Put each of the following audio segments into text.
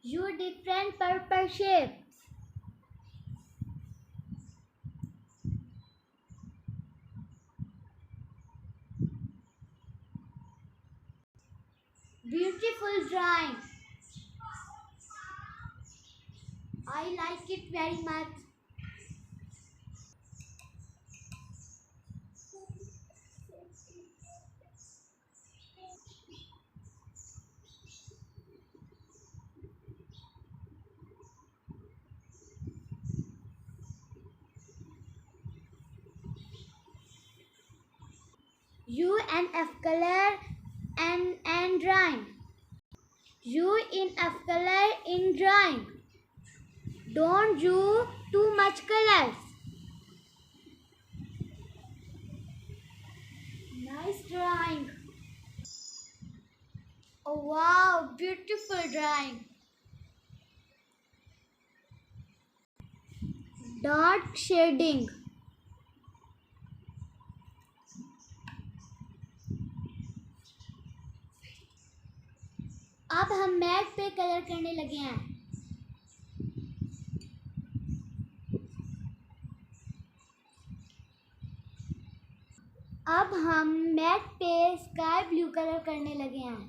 Use different purple shapes. Beautiful drawing. I like it very much. U and F color and drawing. U in F color in drawing. Don't use too much colors. Nice drawing. Oh wow, beautiful drawing. Dark shading. अब हम mat पे colour करने लगे हैं। अब हम mat पे sky blue colour करने लगे हैं।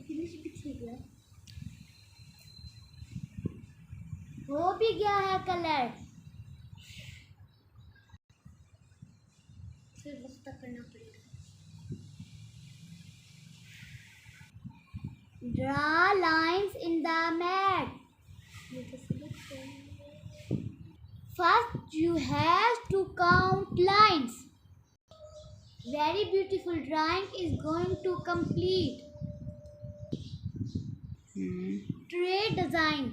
फिनिश भी ठीक है, हो भी गया है कलर। फिर वक्त तक करना पड़ेगा। Draw lines in the mat. First, you have to count lines. Very beautiful drawing is going to complete. Tray design.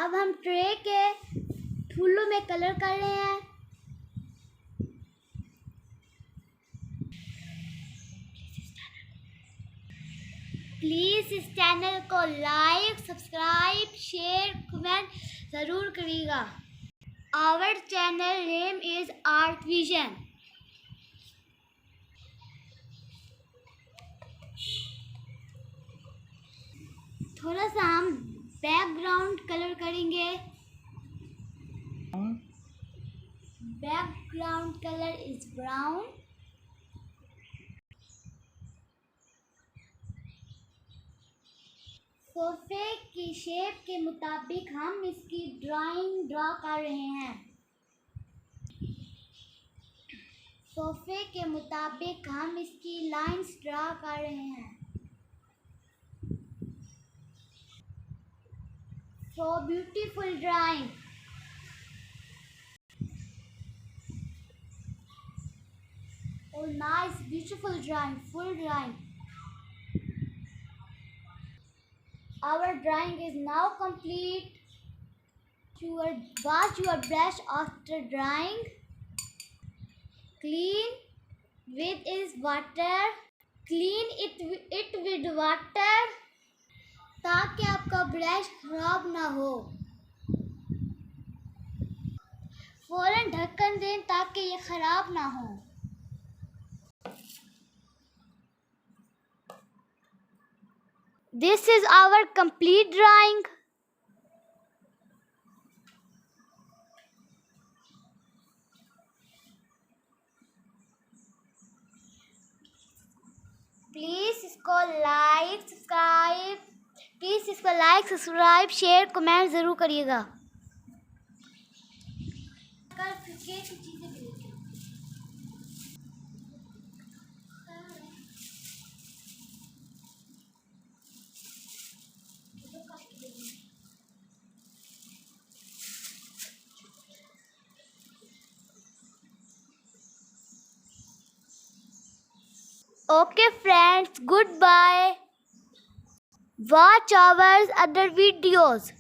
अब हम ट्रे के फूलों में कलर कर रहे हैं। प्लीज़ इस चैनल को लाइक, सब्सक्राइब, शेयर, कमेंट ज़रूर करिएगा। Our channel name is Artvision. थोड़ा सा हम बैकग्राउंड कलर करेंगे। Background colour is brown. सोफे की शेप के मुताबिक हम इसकी ड्रा कर रहे हैं। सोफे के मुताबिक हम इसकी लाइंस ड्रा कर रहे हैं। So beautiful drawing. Oh nice, beautiful drawing, full drawing. Our drawing is now complete. Wash your brush after drawing. Clean with water. Clean it with water ताकि आपका ब्रश खराब ना हो। फौरन ढक्कन दें ताकि ये खराब ना हो। This is our complete drawing. Please इसको लाइक, सब्सक्राइब, शेयर, कमेंट ज़रूर करिएगा। कल फिके की चीजें मिलती हैं। Okay friends, goodbye. Watch our other videos.